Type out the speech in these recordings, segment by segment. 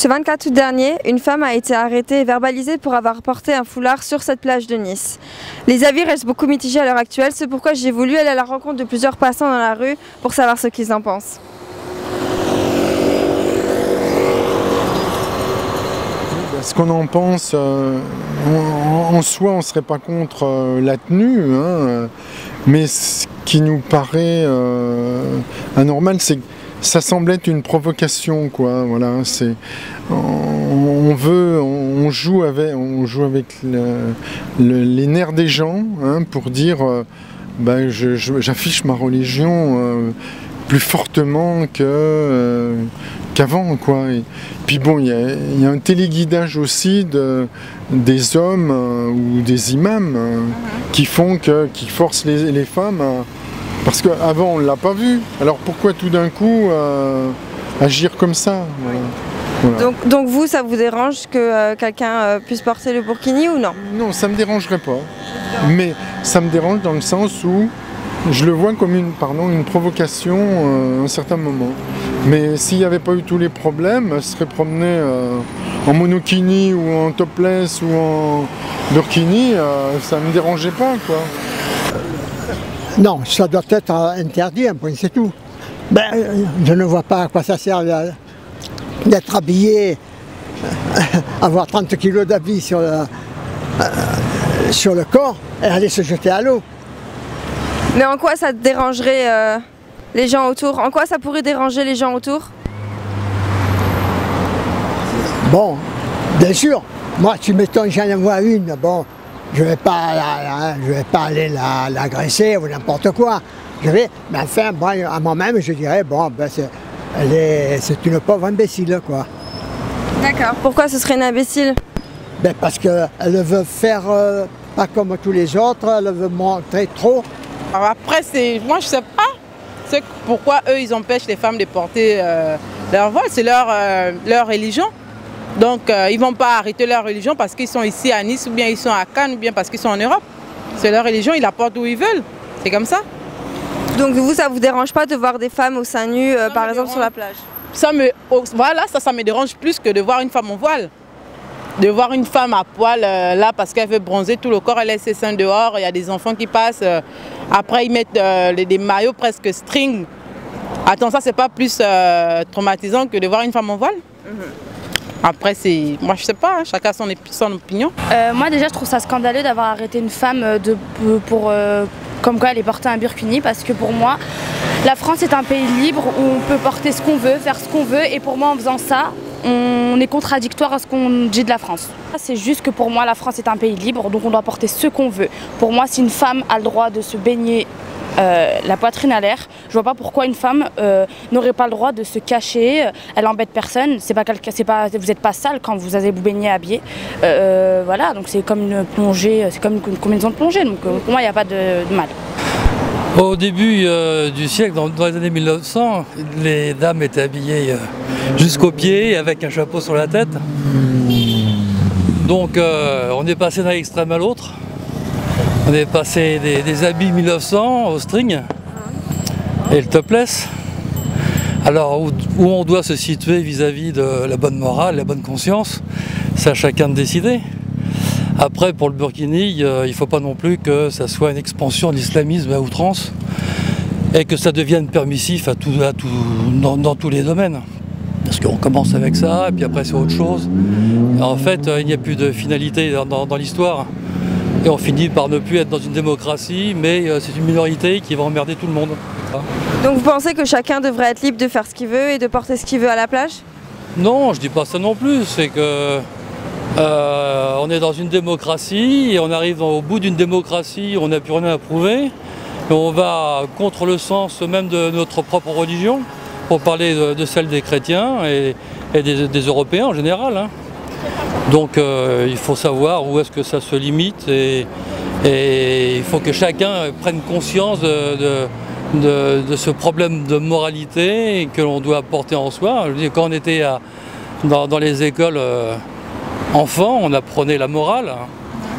Ce 24 août dernier, une femme a été arrêtée et verbalisée pour avoir porté un foulard sur cette plage de Nice. Les avis restent beaucoup mitigés à l'heure actuelle, c'est pourquoi j'ai voulu aller à la rencontre de plusieurs passants dans la rue pour savoir ce qu'ils en pensent. Ce qu'on en pense, en soi on ne serait pas contre la tenue, hein, mais ce qui nous paraît anormal, c'est que ça semble être une provocation, quoi. Voilà, on joue avec les nerfs des gens, hein, pour dire j'affiche ma religion plus fortement qu'avant, quoi. Et puis bon, il y a un téléguidage aussi des hommes ou des imams qui forcent les femmes à... Parce qu'avant on ne l'a pas vu, alors pourquoi tout d'un coup agir comme ça, voilà. Voilà. Donc vous, ça vous dérange que quelqu'un puisse porter le burkini ou non? Non, ça ne me dérangerait pas, mais ça me dérange dans le sens où je le vois comme une provocation à un certain moment. Mais s'il n'y avait pas eu tous les problèmes, elle serait promenée en monokini ou en topless ou en burkini, ça ne me dérangeait pas, quoi. Non, ça doit être interdit, un point, c'est tout. Je ne vois pas à quoi ça sert d'être habillé, avoir 30 kilos d'habits sur le corps et aller se jeter à l'eau. Mais en quoi ça dérangerait les gens autour? En quoi ça pourrait déranger les gens autour? Bon, bien sûr, moi, tu m'étonnes, j'en vois une, bon, je vais pas aller l'agresser ou n'importe quoi. Mais enfin, moi, à moi-même, je dirais, bon, c'est une pauvre imbécile, quoi. D'accord. Pourquoi ce serait une imbécile? Parce qu'elle veut faire pas comme tous les autres, elle veut montrer trop. Alors après, moi je sais pas pourquoi eux ils empêchent les femmes de porter leur voile, c'est leur religion. Donc ils ne vont pas arrêter leur religion parce qu'ils sont ici à Nice ou bien ils sont à Cannes ou bien parce qu'ils sont en Europe. C'est leur religion, ils la portent où ils veulent, c'est comme ça. Donc vous, ça vous dérange pas de voir des femmes au sein nu par exemple sur la plage? Voilà, ça me dérange plus que de voir une femme en voile. De voir une femme à poil là parce qu'elle veut bronzer tout le corps, elle laisse ses seins dehors, il y a des enfants qui passent, après ils mettent des maillots presque string. Attends, ça c'est pas plus traumatisant que de voir une femme en voile? Après moi je sais pas, hein, chacun a son opinion. Moi déjà je trouve ça scandaleux d'avoir arrêté une femme comme quoi elle est portée un burkini, parce que pour moi la France est un pays libre où on peut porter ce qu'on veut, faire ce qu'on veut, et pour moi en faisant ça, on est contradictoire à ce qu'on dit de la France. C'est juste que pour moi la France est un pays libre, donc on doit porter ce qu'on veut. Pour moi, si une femme a le droit de se baigner la poitrine à l'air, je vois pas pourquoi une femme n'aurait pas le droit de se cacher, elle embête personne, vous n'êtes pas sale quand vous allez vous baigner habillé. Voilà, donc c'est comme une plongée, c'est comme une combinaison de plongée, donc pour moi il n'y a pas de mal. Au début du siècle, dans les années 1900, les dames étaient habillées jusqu'aux pieds avec un chapeau sur la tête. Donc on est passé d'un extrême à l'autre. On est passé des habits 1900 au string et le topless. Alors où on doit se situer vis-à-vis de la bonne morale, la bonne conscience, c'est à chacun de décider. Après, pour le burkini, il ne faut pas non plus que ça soit une expansion de l'islamisme à outrance et que ça devienne permissif dans tous les domaines. Parce qu'on commence avec ça, et puis après c'est autre chose. Et en fait, il n'y a plus de finalité dans l'histoire. Et on finit par ne plus être dans une démocratie, mais c'est une minorité qui va emmerder tout le monde. Donc vous pensez que chacun devrait être libre de faire ce qu'il veut et de porter ce qu'il veut à la plage? Non, je dis pas ça non plus, c'est que on est dans une démocratie et on arrive au bout d'une démocratie, on n'a plus rien à prouver. Et on va contre le sens même de notre propre religion, pour parler de celle des chrétiens et des Européens en général, hein. Donc il faut savoir où est-ce que ça se limite et il faut que chacun prenne conscience de ce problème de moralité que l'on doit porter en soi. Je veux dire, quand on était dans les écoles enfants, on apprenait la morale,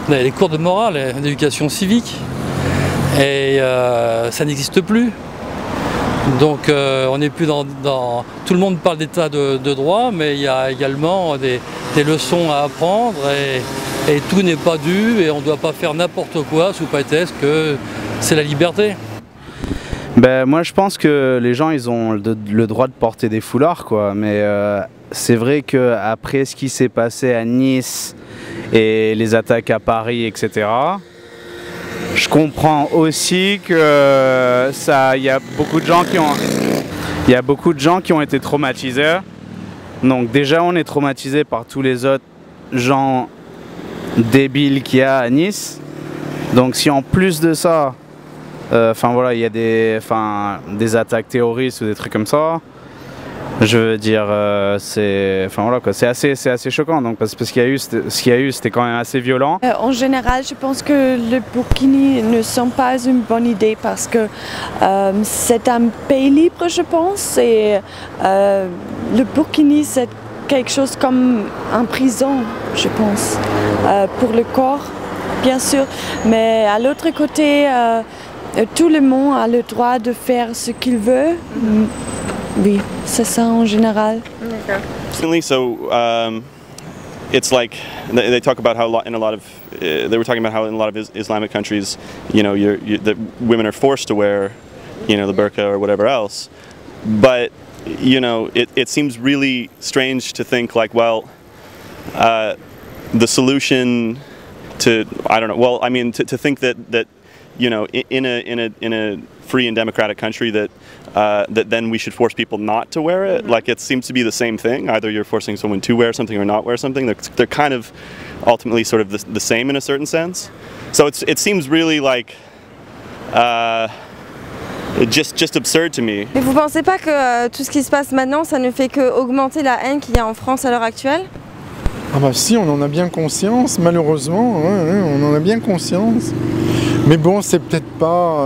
on avait les cours de morale, d'éducation civique, et ça n'existe plus. Donc on n'est plus dans... Tout le monde parle d'état de droit, mais il y a également des leçons à apprendre et tout n'est pas dû et on ne doit pas faire n'importe quoi sous prétexte que c'est la liberté. Ben, moi je pense que les gens ils ont le droit de porter des foulards quoi, mais c'est vrai qu'après ce qui s'est passé à Nice et les attaques à Paris etc. Je comprends aussi que il y a beaucoup de gens qui ont été traumatisés. Donc déjà on est traumatisé par tous les autres gens débiles qu'il y a à Nice. Donc si en plus de ça, voilà, il y a des attaques terroristes ou des trucs comme ça, je veux dire, c'est assez choquant. Donc parce qu'il y a eu, ce qu'il y a eu, c'était quand même assez violent. En général, je pense que le Burkini ne sont pas une bonne idée parce que c'est un pays libre, je pense, et le Burkini c'est quelque chose comme une prison, je pense, pour le corps, bien sûr, mais à l'autre côté, tout le monde a le droit de faire ce qu'il veut. Oui, c'est ça en général. So it's like they talk about how in a lot of they were talking about how in a lot of Islamic countries, you know, the women are forced to wear, you know, the burqa or whatever else. But you know, it seems really strange to think like, well, the solution to, I don't know, well, I mean, to think that you know, in a free and democratic country that then we should force people not to wear it. Like it seems to be the same thing. Either you're forcing someone to wear something or not wear something. They're kind of ultimately sort of the same in a certain sense. So it seems really like just absurd to me. Et vous pensez pas que tout ce qui se passe maintenant, ça ne fait qu'augmenter la haine qu'il y a en France à l'heure actuelle? Ah bah si, on en a bien conscience, malheureusement, on en a bien conscience. Mais bon, c'est peut-être pas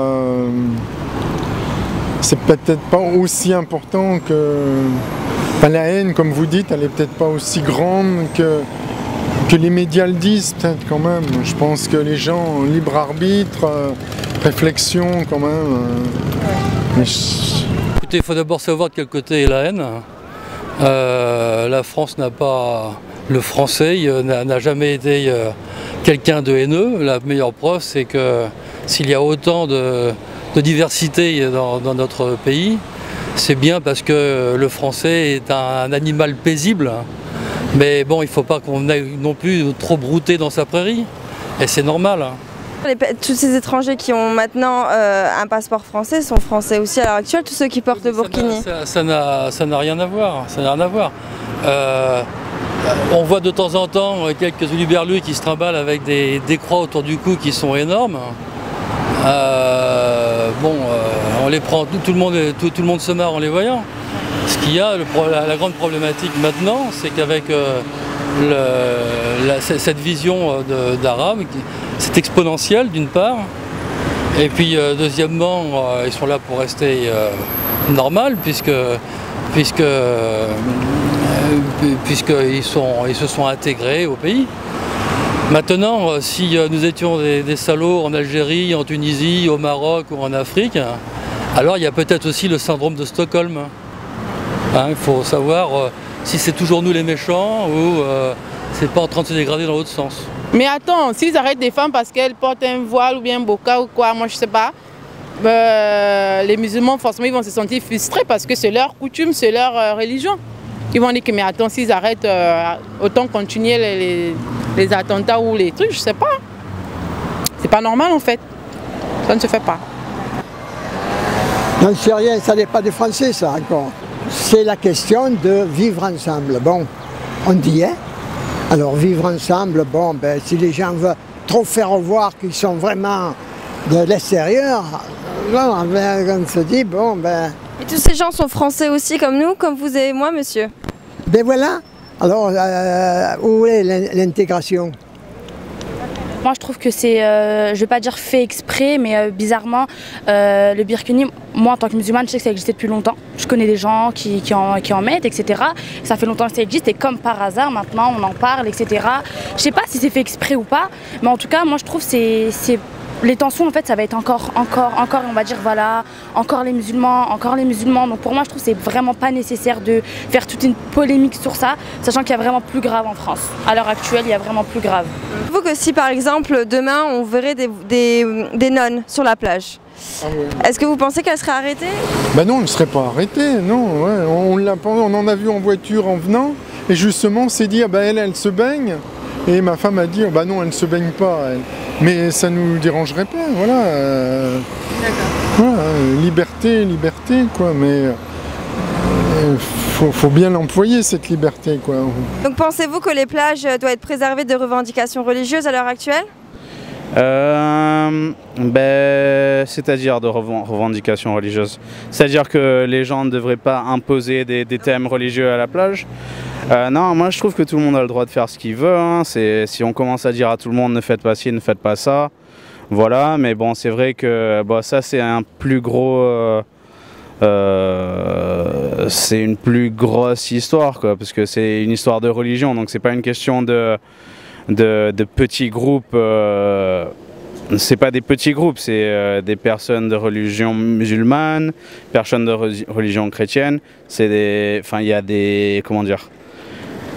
aussi important que... Enfin, la haine, comme vous dites, elle est peut-être pas aussi grande que les médias le disent, peut-être quand même. Je pense que les gens, libre arbitre, réflexion quand même. Écoutez, il faut d'abord savoir de quel côté est la haine. La France n'a pas... Le Français n'a jamais été quelqu'un de haineux. La meilleure preuve, c'est que s'il y a autant de diversité dans notre pays, c'est bien parce que le Français est un animal paisible. Mais bon, il ne faut pas qu'on aille non plus trop brouter dans sa prairie. Et c'est normal. Tous ces étrangers qui ont maintenant un passeport français sont français aussi à l'heure actuelle, tous ceux qui portent le burkini. Ça n'a rien à voir. Ça n'a rien à voir. On voit de temps en temps quelques huluberlus qui se trimballent avec des croix autour du cou qui sont énormes. On les prend, tout le monde se marre en les voyant. Ce qu'il y a, la grande problématique maintenant, c'est qu'avec cette vision d'arabe, c'est exponentiel d'une part, et puis deuxièmement, ils sont là pour rester normal puisqu'ils se sont intégrés au pays. Maintenant, si nous étions des salauds en Algérie, en Tunisie, au Maroc ou en Afrique, alors il y a peut-être aussi le syndrome de Stockholm. Il faut savoir si c'est toujours nous les méchants ou c'est pas en train de se dégrader dans l'autre sens. Mais attends, s'ils arrêtent des femmes parce qu'elles portent un voile ou bien un burqa ou quoi, moi je sais pas, les musulmans forcément ils vont se sentir frustrés parce que c'est leur coutume, c'est leur religion. Ils vont dire que mais attends, s'ils arrêtent, autant continuer les attentats ou les trucs, je sais pas. C'est pas normal en fait. Ça ne se fait pas. Non, c'est rien, ça n'est pas des Français ça encore. C'est la question de vivre ensemble. Bon, on dit, hein? Alors vivre ensemble, bon, ben, si les gens veulent trop faire voir qu'ils sont vraiment de l'extérieur, on se dit, bon, ben... Et tous ces gens sont français aussi comme nous, comme vous et moi, monsieur? Ben voilà. Alors, où est l'intégration? Moi je trouve que c'est, je ne vais pas dire fait exprès, mais bizarrement, le burkini, moi en tant que musulmane, je sais que ça existait depuis longtemps. Je connais des gens qui en mettent, etc. Ça fait longtemps que ça existe et comme par hasard, maintenant on en parle, etc. Je ne sais pas si c'est fait exprès ou pas, mais en tout cas, moi je trouve que les tensions en fait ça va être encore on va dire voilà, encore les musulmans. Donc pour moi je trouve que c'est vraiment pas nécessaire de faire toute une polémique sur ça, sachant qu'il y a vraiment plus grave en France. À l'heure actuelle il y a vraiment plus grave. Vous que si par exemple demain on verrait des nonnes sur la plage, est-ce que vous pensez qu'elles seraient arrêtées? Ben non, elles ne seraient pas arrêtées, non. Ouais. On en a vu en voiture en venant, et justement on s'est dit, ah ben elle se baigne. Et ma femme a dit, bah non, elle ne se baigne pas, elle. Mais ça ne nous dérangerait pas, voilà. Voilà, liberté, quoi, mais faut bien l'employer, cette liberté, quoi. Donc pensez-vous que les plages doivent être préservées de revendications religieuses à l'heure actuelle? C'est-à-dire de revendications religieuses. C'est-à-dire que les gens ne devraient pas imposer des thèmes religieux à la plage. Non, moi je trouve que tout le monde a le droit de faire ce qu'il veut. Hein. Si on commence à dire à tout le monde ne faites pas ci, ne faites pas ça, voilà. Mais bon, c'est vrai que ça c'est un plus gros, c'est une plus grosse histoire, quoi, parce que c'est une histoire de religion. Donc c'est pas une question de petits groupes. C'est pas des petits groupes, c'est des personnes de religion musulmane, personnes de religion chrétienne. C'est des, enfin il y a des, comment dire,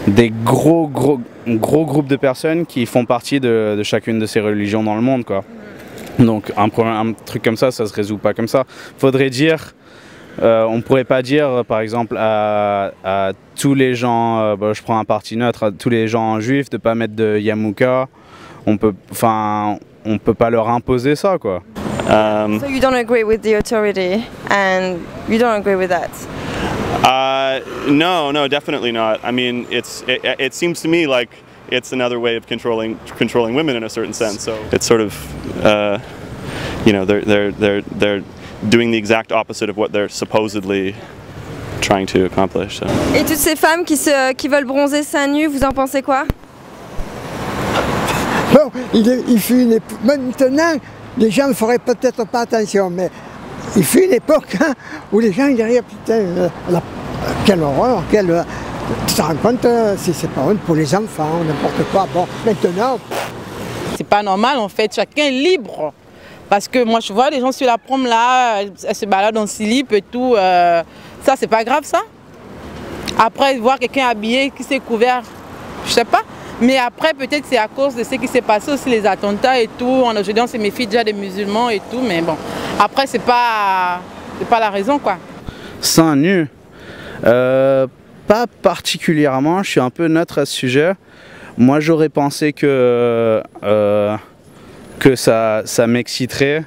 des gros groupes de personnes qui font partie de chacune de ces religions dans le monde, quoi. Donc un truc comme ça se résout pas comme ça. Faudrait dire, on pourrait pas dire par exemple à tous les gens, je prends un parti neutre, à tous les gens juifs de pas mettre de yarmulke. On peut pas leur imposer ça, quoi. So you don't agree with the authority and you don't agree with that? No, definitely not. I mean, it seems to me like it's another way of controlling women in a certain sense. So it's sort of, you know, they're doing the exact opposite of what they're supposedly trying to accomplish. So. Et toutes ces femmes qui veulent bronzer seins nus, vous en pensez quoi? Bon, il fut une époque. Maintenant, les gens ne feraient peut-être pas attention, mais il fut une époque où les gens diraient putain, quelle horreur, tu te rends compte, c'est pas honte pour les enfants, n'importe quoi. Bon, maintenant. C'est pas normal en fait, chacun est libre. Parce que moi je vois les gens sur la prom là, elles se baladent en slip et tout, ça c'est pas grave ça. Après voir quelqu'un habillé qui s'est couvert, je sais pas. Mais après, peut-être c'est à cause de ce qui s'est passé aussi, les attentats et tout. Aujourd'hui, on se méfie déjà des musulmans et tout, mais bon. Après, c'est pas la raison, quoi. Seins nus, pas particulièrement. Je suis un peu neutre à ce sujet. Moi, j'aurais pensé que ça m'exciterait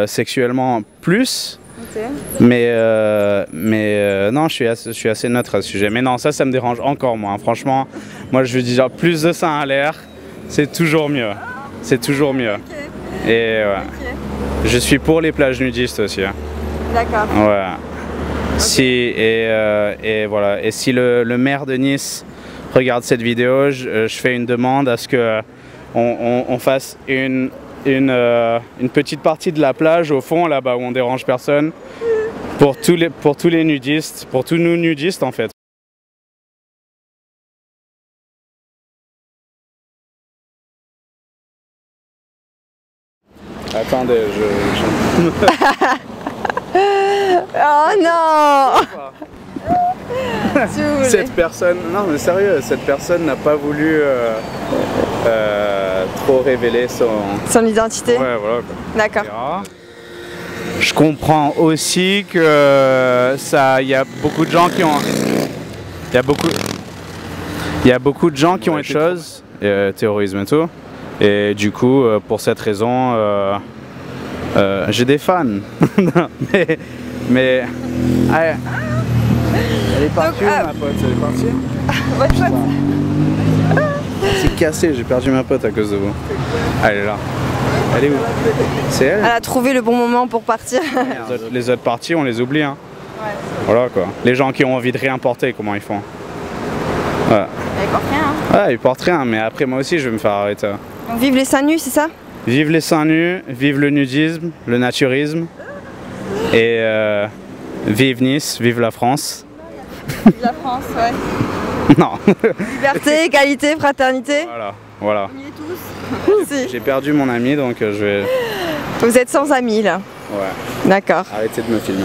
sexuellement plus. Okay. Mais non, je suis assez neutre à ce sujet. Mais non, ça me dérange encore moins. Franchement, moi je veux dire, plus de seins à l'air, c'est toujours mieux. C'est toujours mieux. Okay. Et ouais. Okay. Je suis pour les plages nudistes aussi. D'accord. Ouais. Okay. Et voilà. Et si le maire de Nice regarde cette vidéo, je fais une demande à ce que on fasse une petite partie de la plage au fond, là-bas où on dérange personne, pour tous les nudistes, pour tous nous nudistes en fait. Attendez, Oh non. Cette personne, non mais sérieux, cette personne n'a pas voulu trop révéler son identité. Ouais, voilà. D'accord. Je comprends aussi que il y a beaucoup de gens qui ont, il y a beaucoup de gens qui ont été choses, terrorisme et tout, et du coup pour cette raison, j'ai des fans, mais elle est partie où, ma pote? Elle est partie? Votre pote? C'est cassé, j'ai perdu ma pote à cause de vous. Elle est là. Elle est où? C'est elle? Elle a trouvé le bon moment pour partir. Les autres parties, on les oublie. Hein. Ouais. Voilà quoi. Les gens qui ont envie de réimporter, comment ils font? Ouais. Ils portent rien. Ouais, ils portent rien, mais après moi aussi je vais me faire arrêter. Donc vive les seins nus, c'est ça? Vive les seins nus, vive le nudisme, le naturisme. Et vive Nice, vive la France. Vive la France, ouais. Non. Liberté, égalité, fraternité. Voilà. Voilà. On y est tous. Si. J'ai perdu mon ami, donc je vais... Vous êtes sans amis là. Ouais. D'accord. Arrêtez de me filmer.